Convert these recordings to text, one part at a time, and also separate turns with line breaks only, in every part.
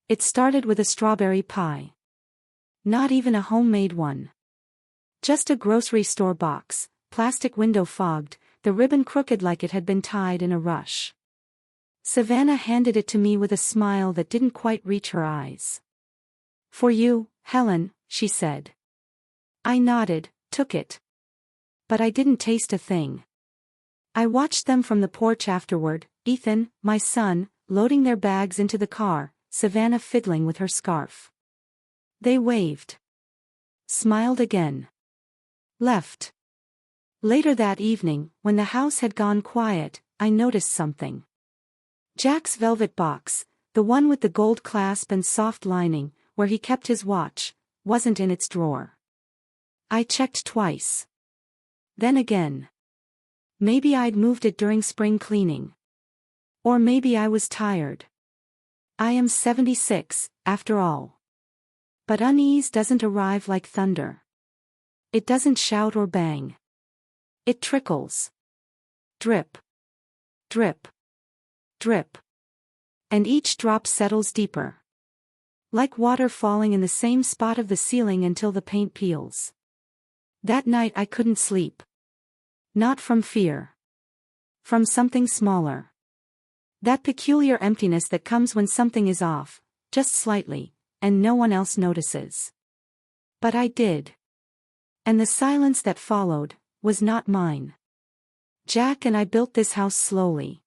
It started with a strawberry pie. Not even a homemade one. Just a grocery store box, plastic window fogged, the ribbon crooked like it had been tied in a rush. Savannah handed it to me with a smile that didn't quite reach her eyes. "For you, Helen," she said. I nodded, took it. But I didn't taste a thing. I watched them from the porch afterward, Ethan, my son, loading their bags into the car, Savannah fiddling with her scarf. They waved. Smiled again. Left. Later that evening, when the house had gone quiet, I noticed something. Jack's velvet box, the one with the gold clasp and soft lining, where he kept his watch, wasn't in its drawer. I checked twice. Then again. Maybe I'd moved it during spring cleaning. Or maybe I was tired. I am 76, after all. But unease doesn't arrive like thunder. It doesn't shout or bang. It trickles. Drip. Drip. Drip. And each drop settles deeper. Like water falling in the same spot of the ceiling until the paint peels. That night I couldn't sleep. Not from fear. From something smaller. That peculiar emptiness that comes when something is off, just slightly, and no one else notices. But I did. And the silence that followed was not mine. Jack and I built this house slowly.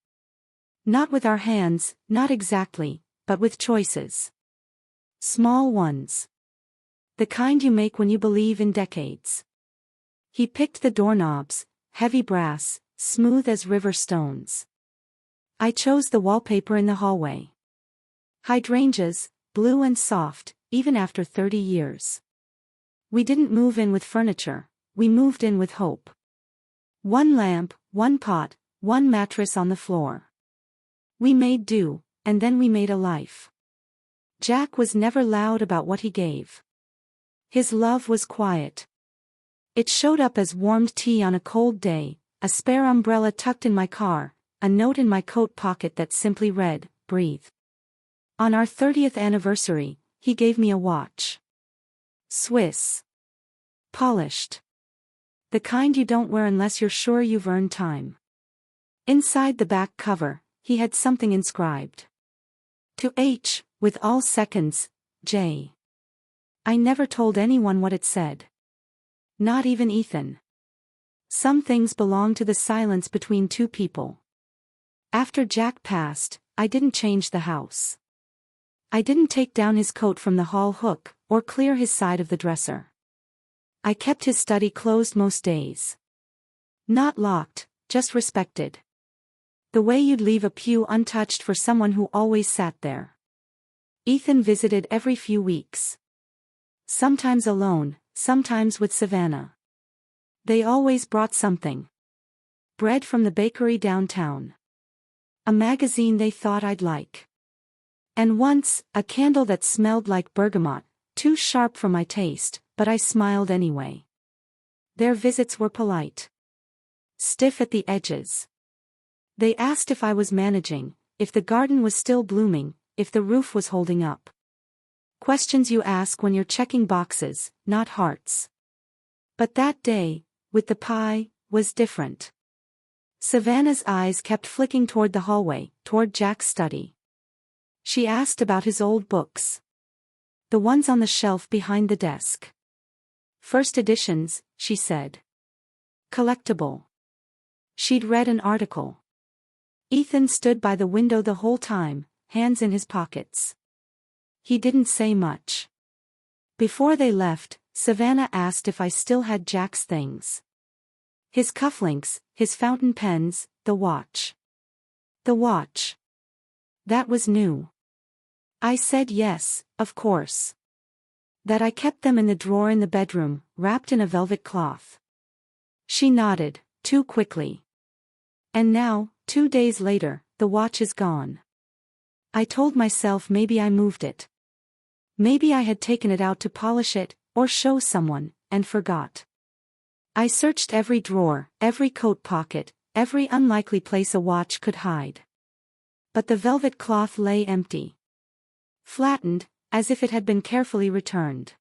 Not with our hands, not exactly, but with choices. Small ones. The kind you make when you believe in decades. He picked the doorknobs, heavy brass, smooth as river stones. I chose the wallpaper in the hallway. Hydrangeas, blue and soft, even after 30 years. We didn't move in with furniture, we moved in with hope. One lamp, one pot, one mattress on the floor. We made do, and then we made a life. Jack was never loud about what he gave. His love was quiet. It showed up as warmed tea on a cold day, a spare umbrella tucked in my car, a note in my coat pocket that simply read, "Breathe." On our 30th anniversary, he gave me a watch. Swiss. Polished. The kind you don't wear unless you're sure you've earned time. Inside the back cover, he had something inscribed. To H, with all seconds, J. I never told anyone what it said. Not even Ethan. Some things belong to the silence between two people. After Jack passed, I didn't change the house. I didn't take down his coat from the hall hook, or clear his side of the dresser. I kept his study closed most days. Not locked, just respected. The way you'd leave a pew untouched for someone who always sat there. Ethan visited every few weeks. Sometimes alone, sometimes with Savannah. They always brought something. Bread from the bakery downtown. A magazine they thought I'd like. And once, a candle that smelled like bergamot, too sharp for my taste, but I smiled anyway. Their visits were polite. Stiff at the edges. They asked if I was managing, if the garden was still blooming, if the roof was holding up. Questions you ask when you're checking boxes, not hearts. But that day, with the pie, was different. Savannah's eyes kept flicking toward the hallway, toward Jack's study. She asked about his old books. The ones on the shelf behind the desk. First editions, she said. Collectible. She'd read an article. Ethan stood by the window the whole time, hands in his pockets. He didn't say much. Before they left, Savannah asked if I still had Jack's things. His cufflinks, his fountain pens, the watch. The watch. That was new. I said yes, of course. That I kept them in the drawer in the bedroom, wrapped in a velvet cloth. She nodded, too quickly. And now, 2 days later, the watch is gone. I told myself maybe I moved it. Maybe I had taken it out to polish it, or show someone, and forgot. I searched every drawer, every coat pocket, every unlikely place a watch could hide. But the velvet cloth lay empty. flattened, as if it had been carefully returned.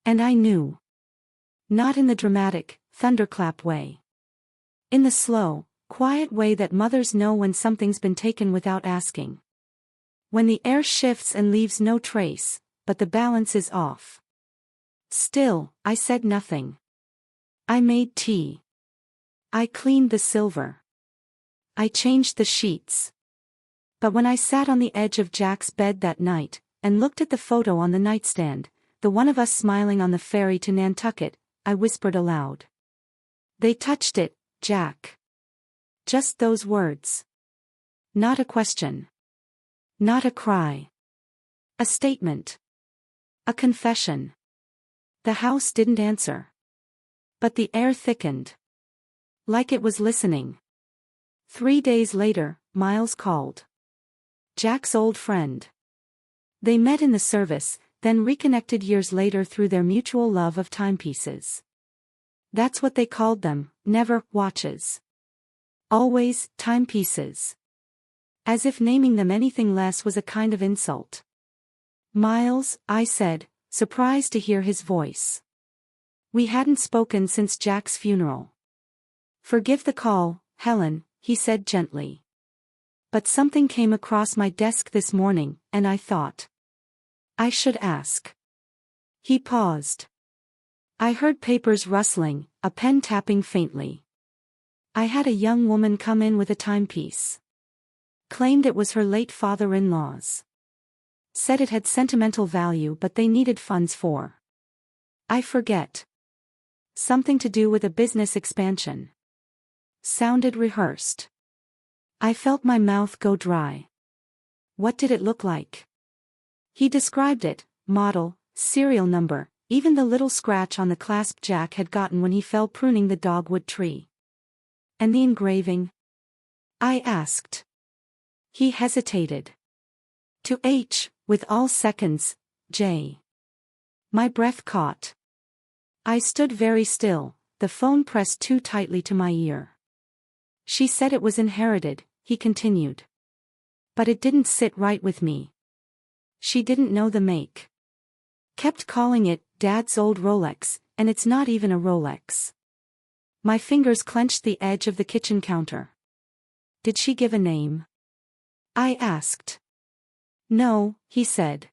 And I knew. Not in the dramatic, thunderclap way. In the slow, quiet way that mothers know when something's been taken without asking. When the air shifts and leaves no trace, but the balance is off. Still, I said nothing. I made tea. I cleaned the silver. I changed the sheets. But when I sat on the edge of Jack's bed that night, and looked at the photo on the nightstand, the one of us smiling on the ferry to Nantucket, I whispered aloud. They touched it, Jack. Just those words. Not a question. Not a cry. A statement. A confession. The house didn't answer. But the air thickened. Like it was listening. 3 days later, Miles called. Jack's old friend. They met in the service, then reconnected years later through their mutual love of timepieces. That's what they called them, never watches. Always timepieces. As if naming them anything less was a kind of insult. Miles, I said, surprised to hear his voice. We hadn't spoken since Jack's funeral. Forgive the call, Helen, he said gently. But something came across my desk this morning, and I thought I should ask. He paused. I heard papers rustling, a pen tapping faintly. I had a young woman come in with a timepiece. Claimed it was her late father-in-law's. Said it had sentimental value but they needed funds for. I forget. Something to do with a business expansion. Sounded rehearsed. I felt my mouth go dry. What did it look like? He described it, model, serial number, even the little scratch on the clasp Jack had gotten when he fell pruning the dogwood tree. And the engraving? I asked. He hesitated. To H, with all seconds, J. My breath caught. I stood very still, the phone pressed too tightly to my ear. She said it was inherited, he continued. But it didn't sit right with me. She didn't know the make. Kept calling it Dad's old Rolex, and it's not even a Rolex. My fingers clenched the edge of the kitchen counter. Did she give a name? I asked. No, he said.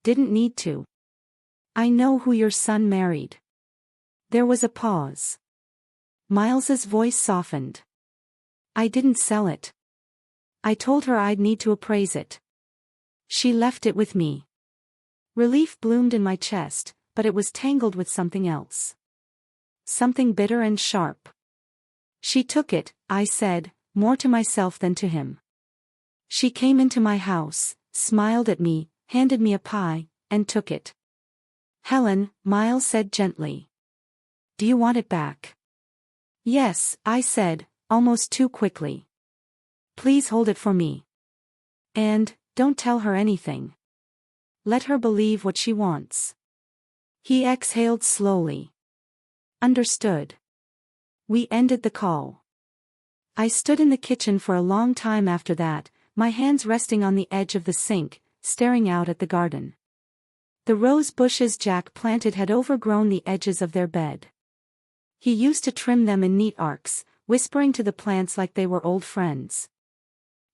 Didn't need to. I know who your son married. There was a pause. Miles's voice softened. I didn't sell it. I told her I'd need to appraise it. She left it with me. Relief bloomed in my chest, but it was tangled with something else. Something bitter and sharp. She took it, I said, more to myself than to him. She came into my house, smiled at me, handed me a pie, and took it. Helen, Miles said gently. Do you want it back? Yes, I said, almost too quickly. Please hold it for me. And, don't tell her anything. Let her believe what she wants. He exhaled slowly. Understood. We ended the call. I stood in the kitchen for a long time after that, my hands resting on the edge of the sink, staring out at the garden. The rose bushes Jack planted had overgrown the edges of their bed. He used to trim them in neat arcs, whispering to the plants like they were old friends.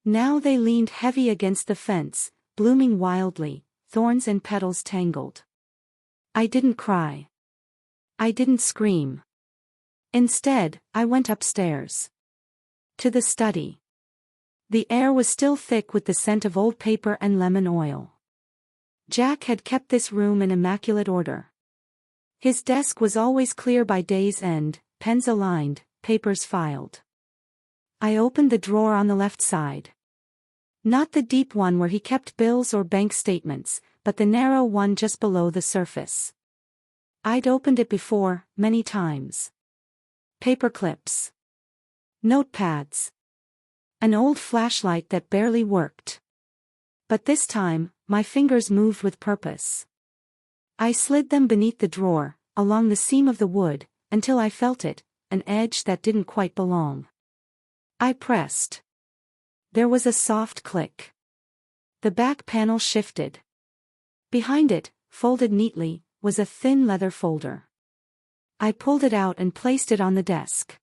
Now they leaned heavy against the fence, blooming wildly, thorns and petals tangled. I didn't cry. I didn't scream. Instead, I went upstairs. To the study. The air was still thick with the scent of old paper and lemon oil. Jack had kept this room in immaculate order. His desk was always clear by day's end, pens aligned, papers filed. I opened the drawer on the left side. Not the deep one where he kept bills or bank statements, but the narrow one just below the surface. I'd opened it before, many times. Paper clips. Notepads. An old flashlight that barely worked. But this time, my fingers moved with purpose. I slid them beneath the drawer, along the seam of the wood, until I felt it, an edge that didn't quite belong. I pressed. There was a soft click. The back panel shifted. Behind it, folded neatly, was a thin leather folder. I pulled it out and placed it on the desk.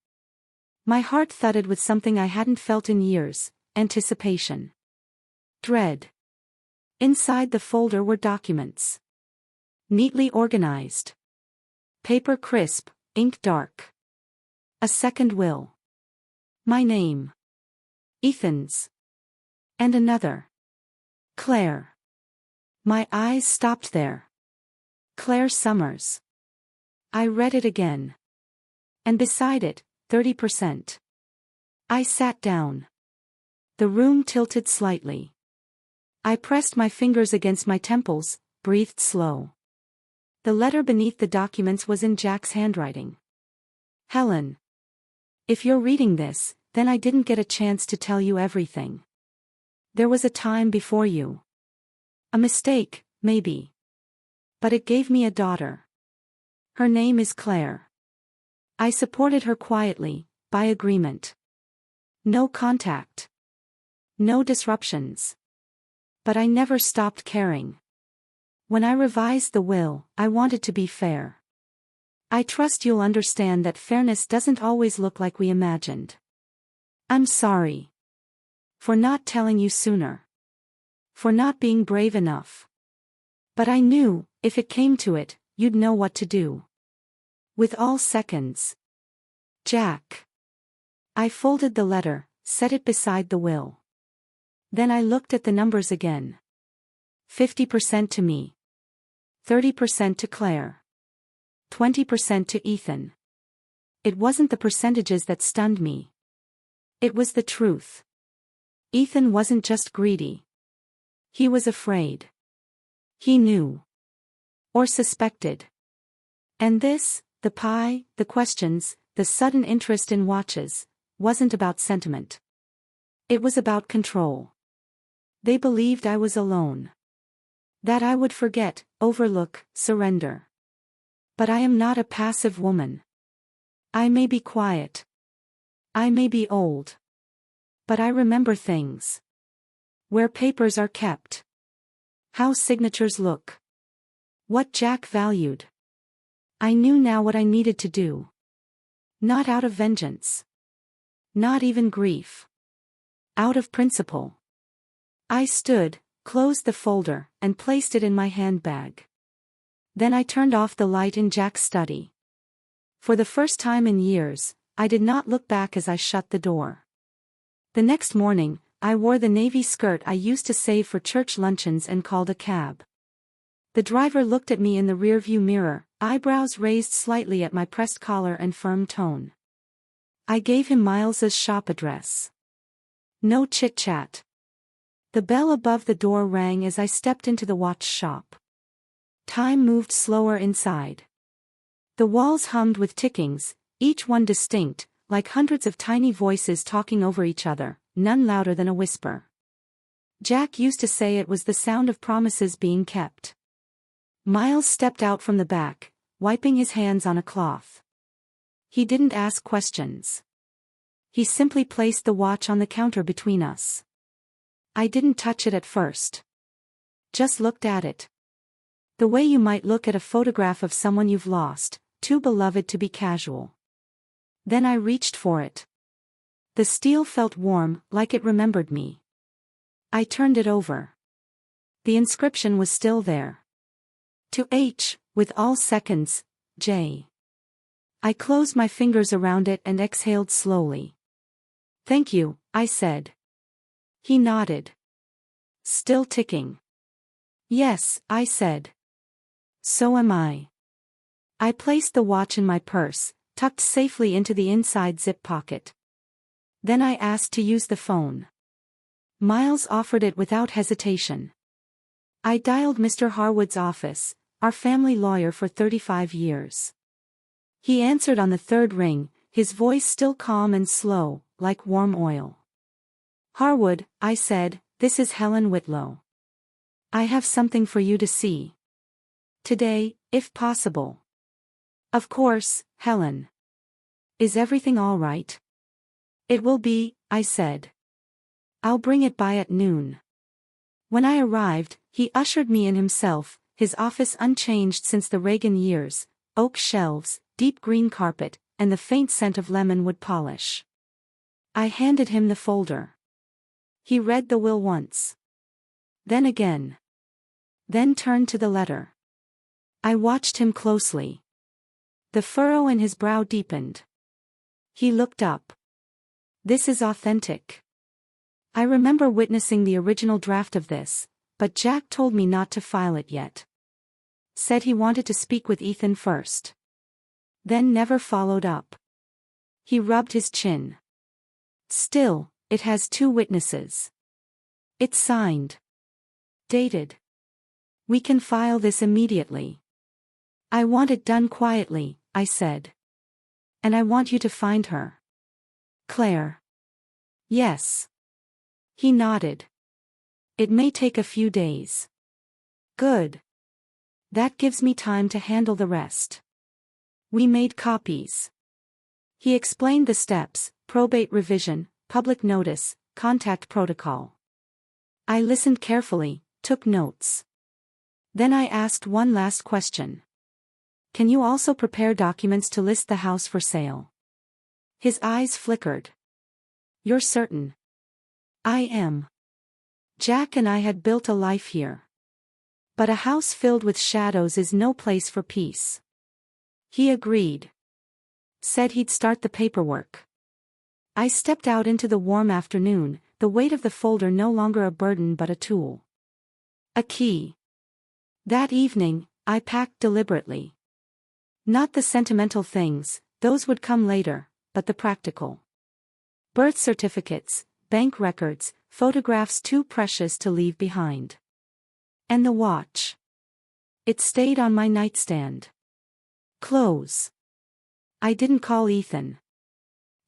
My heart thudded with something I hadn't felt in years: anticipation. Dread. Inside the folder were documents. Neatly organized. Paper crisp, ink dark. A second will. My name. Ethan's. And another. Claire. My eyes stopped there. Claire Summers. I read it again. And beside it, 30%. I sat down. The room tilted slightly. I pressed my fingers against my temples, breathed slow. The letter beneath the documents was in Jack's handwriting. Helen. If you're reading this, then I didn't get a chance to tell you everything. There was a time before you. A mistake, maybe. But it gave me a daughter. Her name is Claire. I supported her quietly, by agreement. No contact. No disruptions. But I never stopped caring. When I revised the will, I wanted to be fair. I trust you'll understand that fairness doesn't always look like we imagined. I'm sorry. For not telling you sooner. For not being brave enough. But I knew, if it came to it, you'd know what to do. With all seconds. Jack. I folded the letter, set it beside the will. Then I looked at the numbers again. 50% to me. 30% to Claire. 20% to Ethan. It wasn't the percentages that stunned me. It was the truth. Ethan wasn't just greedy. He was afraid. He knew. Or suspected. And this, the pie, the questions, the sudden interest in watches, wasn't about sentiment. It was about control. They believed I was alone. That I would forget, overlook, surrender. But I am not a passive woman. I may be quiet. I may be old. But I remember things. Where papers are kept. How signatures look. What Jack valued. I knew now what I needed to do. Not out of vengeance. Not even grief. Out of principle. I stood, closed the folder, and placed it in my handbag. Then I turned off the light in Jack's study. For the first time in years, I did not look back as I shut the door. The next morning, I wore the navy skirt I used to save for church luncheons and called a cab. The driver looked at me in the rearview mirror, eyebrows raised slightly at my pressed collar and firm tone. I gave him Miles's shop address. No chit-chat. The bell above the door rang as I stepped into the watch shop. Time moved slower inside. The walls hummed with tickings, each one distinct, like hundreds of tiny voices talking over each other, none louder than a whisper. Jack used to say it was the sound of promises being kept. Miles stepped out from the back, wiping his hands on a cloth. He didn't ask questions. He simply placed the watch on the counter between us. I didn't touch it at first. Just looked at it. The way you might look at a photograph of someone you've lost, too beloved to be casual. Then I reached for it. The steel felt warm, like it remembered me. I turned it over. The inscription was still there. To H, with all seconds, J. I closed my fingers around it and exhaled slowly. Thank you, I said. He nodded. Still ticking. Yes, I said. So am I. I placed the watch in my purse, tucked safely into the inside zip pocket. Then I asked to use the phone. Miles offered it without hesitation. I dialed Mr. Harwood's office, our family lawyer for 35 years. He answered on the third ring, his voice still calm and slow, like warm oil. Harwood, I said, this is Helen Whitlow. I have something for you to see. Today, if possible. Of course, Helen. Is everything all right? It will be, I said. I'll bring it by at noon. When I arrived, he ushered me in himself, his office unchanged since the Reagan years, oak shelves, deep green carpet, and the faint scent of lemon wood polish. I handed him the folder. He read the will once. Then again. Then turned to the letter. I watched him closely. The furrow in his brow deepened. He looked up. This is authentic. I remember witnessing the original draft of this, but Jack told me not to file it yet. Said he wanted to speak with Ethan first. Then never followed up. He rubbed his chin. Still, it has 2 witnesses. It's signed. Dated. We can file this immediately. I want it done quietly, I said. And I want you to find her. Claire. Yes. He nodded. It may take a few days. Good. That gives me time to handle the rest. We made copies. He explained the steps: probate revision, public notice, contact protocol. I listened carefully, took notes. Then I asked one last question. Can you also prepare documents to list the house for sale? His eyes flickered. You're certain? I am. Jack and I had built a life here. But a house filled with shadows is no place for peace. He agreed. Said he'd start the paperwork. I stepped out into the warm afternoon, the weight of the folder no longer a burden but a tool. A key. That evening, I packed deliberately. Not the sentimental things, those would come later, but the practical. Birth certificates, bank records, photographs too precious to leave behind. And the watch. It stayed on my nightstand. Clothes. I didn't call Ethan.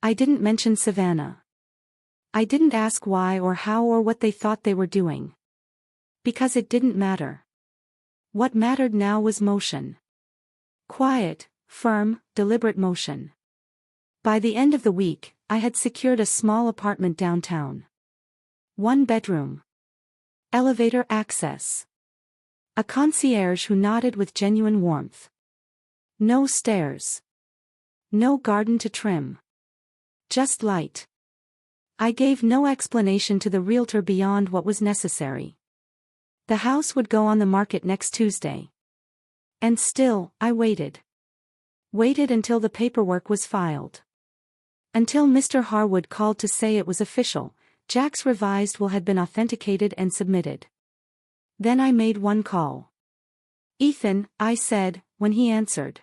I didn't mention Savannah. I didn't ask why or how or what they thought they were doing. Because it didn't matter. What mattered now was motion. Quiet, firm, deliberate motion. By the end of the week, I had secured a small apartment downtown. 1 bedroom. Elevator access. A concierge who nodded with genuine warmth. No stairs. No garden to trim. Just light. I gave no explanation to the realtor beyond what was necessary. The house would go on the market next Tuesday. And still, I waited. Waited until the paperwork was filed. Until Mr. Harwood called to say it was official, Jack's revised will had been authenticated and submitted. Then I made one call. Ethan, I said, when he answered.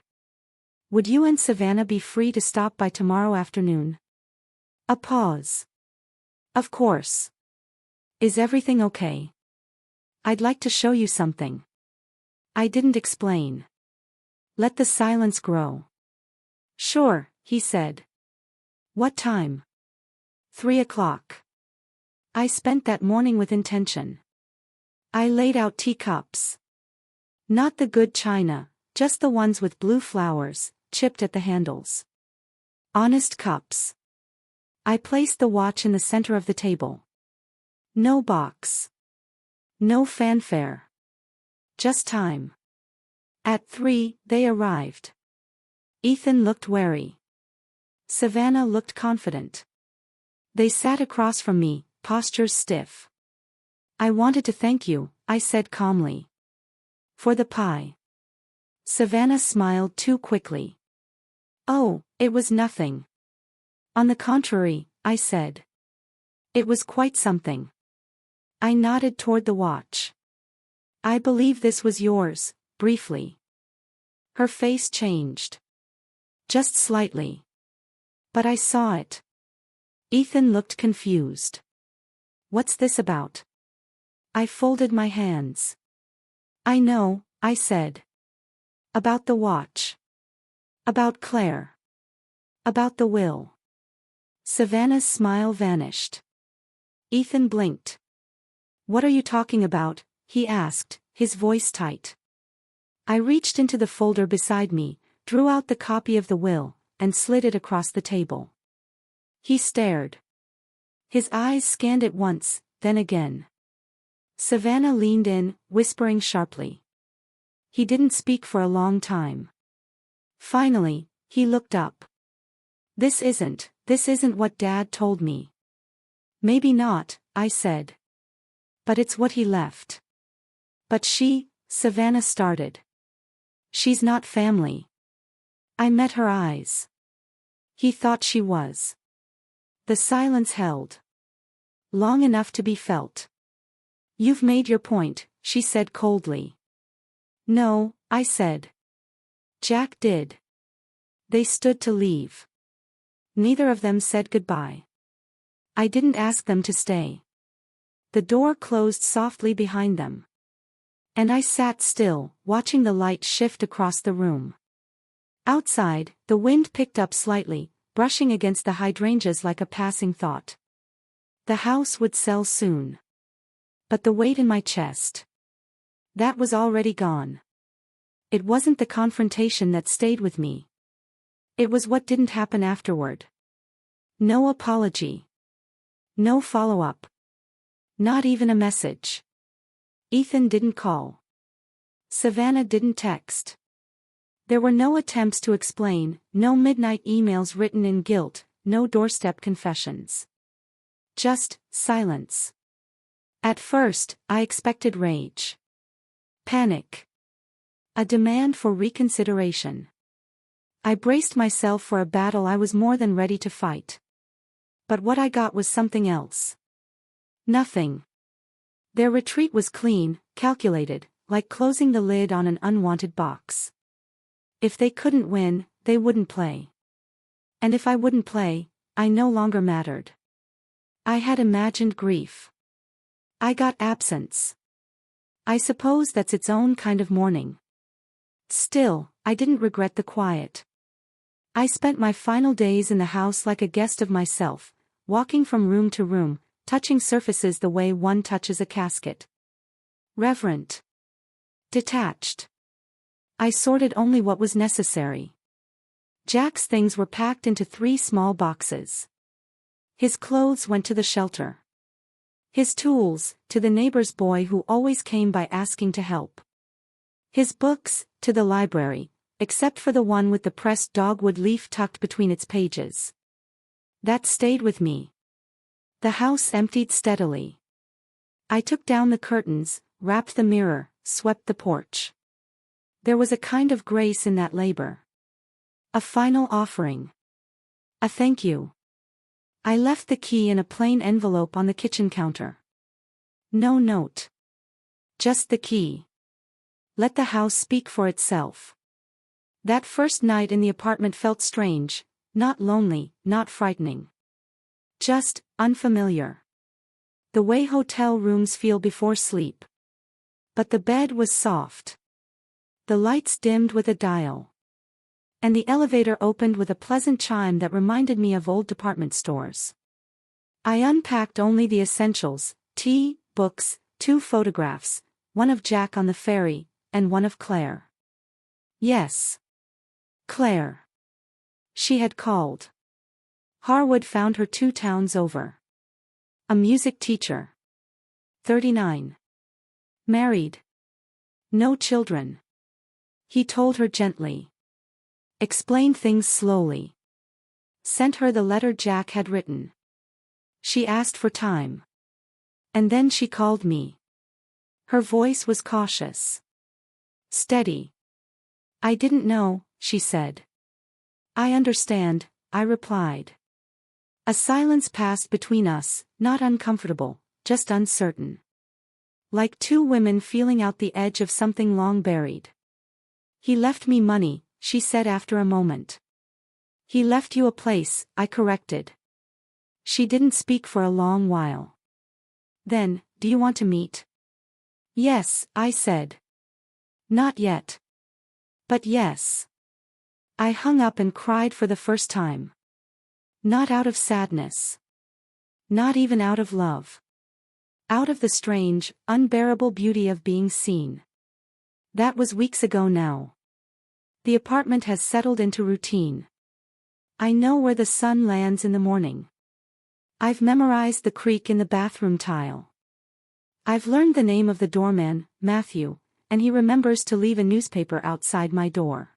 Would you and Savannah be free to stop by tomorrow afternoon? A pause. Of course. Is everything okay? I'd like to show you something. I didn't explain. Let the silence grow. Sure, he said. What time? 3 o'clock. I spent that morning with intention. I laid out teacups. Not the good china, just the ones with blue flowers, chipped at the handles. Honest cups. I placed the watch in the center of the table. No box. No fanfare. Just time. At 3, they arrived. Ethan looked wary. Savannah looked confident. They sat across from me, postures stiff. I wanted to thank you, I said calmly. For the pie. Savannah smiled too quickly. Oh, it was nothing. On the contrary, I said. It was quite something. I nodded toward the watch. I believe this was yours, briefly. Her face changed. Just slightly. But I saw it. Ethan looked confused. What's this about? I folded my hands. I know, I said. About the watch. About Claire. About the will. Savannah's smile vanished. Ethan blinked. What are you talking about? He asked, his voice tight. I reached into the folder beside me, drew out the copy of the will, and slid it across the table. He stared. His eyes scanned it once, then again. Savannah leaned in, whispering sharply. He didn't speak for a long time. Finally, he looked up. This isn't what Dad told me. Maybe not, I said. But it's what he left. But Savannah started. She's not family. I met her eyes. He thought she was. The silence held. Long enough to be felt. You've made your point, she said coldly. No, I said. Jack did. They stood to leave. Neither of them said goodbye. I didn't ask them to stay. The door closed softly behind them. And I sat still, watching the light shift across the room. Outside, the wind picked up slightly, brushing against the hydrangeas like a passing thought. The house would sell soon. But the weight in my chest. That was already gone. It wasn't the confrontation that stayed with me. It was what didn't happen afterward. No apology. No follow-up. Not even a message. Ethan didn't call. Savannah didn't text. There were no attempts to explain, no midnight emails written in guilt, no doorstep confessions. Just silence. At first, I expected rage. Panic. A demand for reconsideration. I braced myself for a battle I was more than ready to fight. But what I got was something else. Nothing. Their retreat was clean, calculated, like closing the lid on an unwanted box. If they couldn't win, they wouldn't play. And if I wouldn't play, I no longer mattered. I had imagined grief. I got absence. I suppose that's its own kind of mourning. Still, I didn't regret the quiet. I spent my final days in the house like a guest of myself, walking from room to room, touching surfaces the way one touches a casket. Reverent. Detached. I sorted only what was necessary. Jack's things were packed into 3 small boxes. His clothes went to the shelter. His tools, to the neighbor's boy who always came by asking to help. His books, to the library, except for the one with the pressed dogwood leaf tucked between its pages. That stayed with me. The house emptied steadily. I took down the curtains, wrapped the mirror, swept the porch. There was a kind of grace in that labor. A final offering. A thank you. I left the key in a plain envelope on the kitchen counter. No note. Just the key. Let the house speak for itself. That first night in the apartment felt strange, not lonely, not frightening. Just unfamiliar. The way hotel rooms feel before sleep. But the bed was soft. The lights dimmed with a dial. And the elevator opened with a pleasant chime that reminded me of old department stores. I unpacked only the essentials: tea, books, 2 photographs, one of Jack on the ferry, and one of Claire. Yes. Claire. She had called. Harwood found her 2 towns over. A music teacher. 39. Married. No children. He told her gently. Explained things slowly. Sent her the letter Jack had written. She asked for time. And then she called me. Her voice was cautious. Steady. I didn't know, she said. I understand, I replied. A silence passed between us, not uncomfortable, just uncertain. Like 2 women feeling out the edge of something long buried. He left me money, she said after a moment. He left you a place, I corrected. She didn't speak for a long while. Then, do you want to meet? Yes, I said. Not yet. But yes. I hung up and cried for the first time. Not out of sadness. Not even out of love. Out of the strange, unbearable beauty of being seen. That was weeks ago now. The apartment has settled into routine. I know where the sun lands in the morning. I've memorized the creak in the bathroom tile. I've learned the name of the doorman, Matthew, and he remembers to leave a newspaper outside my door.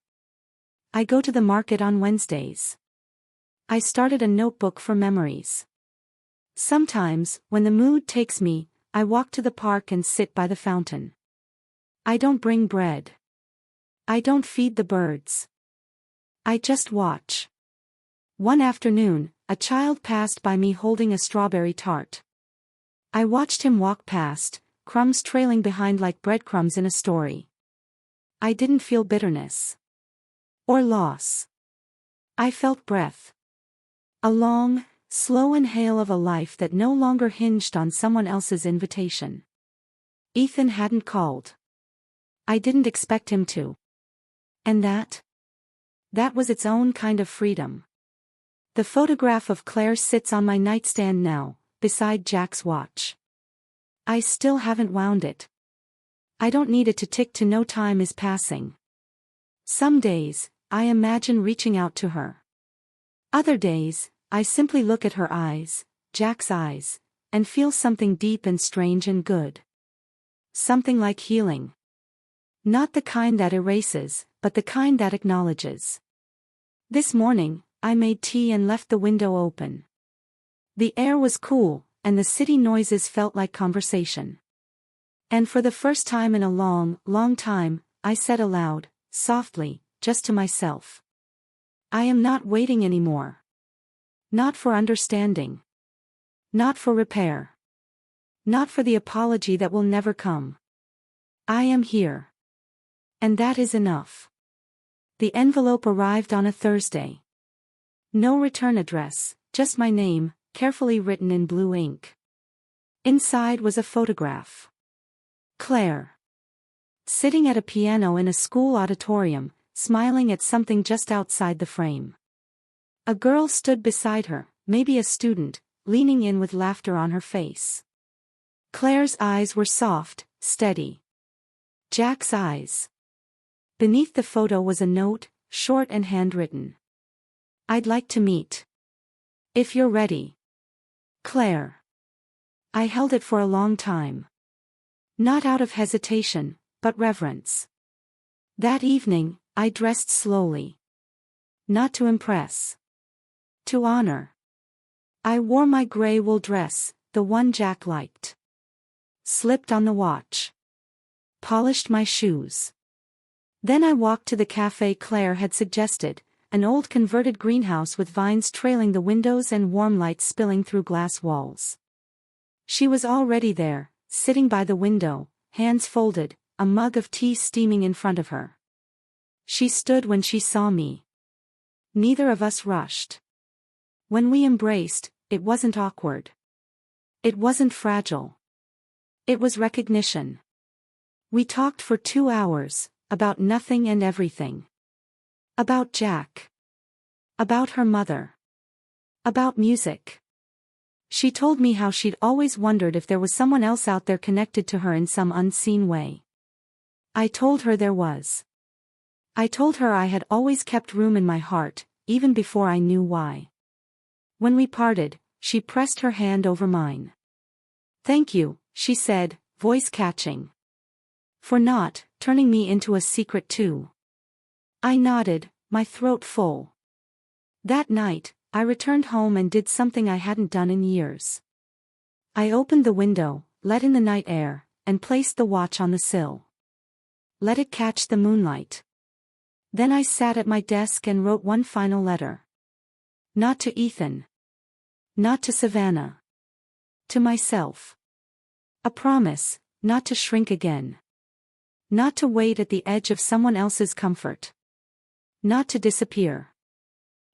I go to the market on Wednesdays. I started a notebook for memories. Sometimes, when the mood takes me, I walk to the park and sit by the fountain. I don't bring bread. I don't feed the birds. I just watch. One afternoon, a child passed by me holding a strawberry tart. I watched him walk past, crumbs trailing behind like breadcrumbs in a story. I didn't feel bitterness. Or loss. I felt breath. A long, slow inhale of a life that no longer hinged on someone else's invitation. Ethan hadn't called. I didn't expect him to. And that was its own kind of freedom. The photograph of Claire sits on my nightstand now, beside Jack's watch. I still haven't wound it. I don't need it to tick to know time is passing. Some days, I imagine reaching out to her. Other days, I simply look at her eyes, Jack's eyes, and feel something deep and strange and good. Something like healing. Not the kind that erases, but the kind that acknowledges. This morning, I made tea and left the window open. The air was cool, and the city noises felt like conversation. And for the first time in a long, long time, I said aloud, softly, just to myself. I am not waiting anymore. Not for understanding. Not for repair. Not for the apology that will never come. I am here. And that is enough. The envelope arrived on a Thursday. No return address, just my name, carefully written in blue ink. Inside was a photograph. Claire. Sitting at a piano in a school auditorium, smiling at something just outside the frame. A girl stood beside her, maybe a student, leaning in with laughter on her face. Claire's eyes were soft, steady. Jack's eyes. Beneath the photo was a note, short and handwritten. I'd like to meet. If you're ready. Claire. I held it for a long time. Not out of hesitation, but reverence. That evening, I dressed slowly. Not to impress. To honor. I wore my gray wool dress, the one Jack liked. Slipped on the watch. Polished my shoes. Then I walked to the cafe Claire had suggested, an old converted greenhouse with vines trailing the windows and warm light spilling through glass walls. She was already there, sitting by the window, hands folded, a mug of tea steaming in front of her. She stood when she saw me. Neither of us rushed. When we embraced, it wasn't awkward. It wasn't fragile. It was recognition. We talked for 2 hours, about nothing and everything. About Jack. About her mother. About music. She told me how she'd always wondered if there was someone else out there connected to her in some unseen way. I told her there was. I told her I had always kept room in my heart, even before I knew why. When we parted, she pressed her hand over mine. Thank you, she said, voice catching. For not turning me into a secret too. I nodded, my throat full. That night, I returned home and did something I hadn't done in years. I opened the window, let in the night air, and placed the watch on the sill. Let it catch the moonlight. Then I sat at my desk and wrote one final letter. Not to Ethan. Not to Savannah. To myself. A promise, not to shrink again. Not to wait at the edge of someone else's comfort. Not to disappear.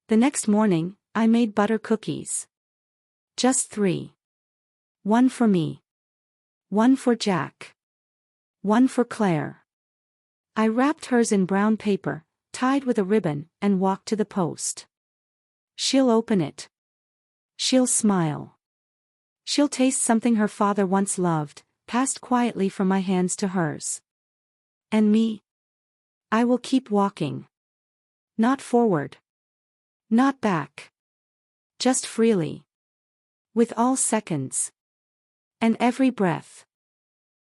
The next morning, I made butter cookies. Just 3. One for me. One for Jack. One for Claire. I wrapped hers in brown paper, tied with a ribbon, and walked to the post. She'll open it. She'll smile. She'll taste something her father once loved, passed quietly from my hands to hers. And me? I will keep walking. Not forward. Not back. Just freely. With all seconds. And every breath.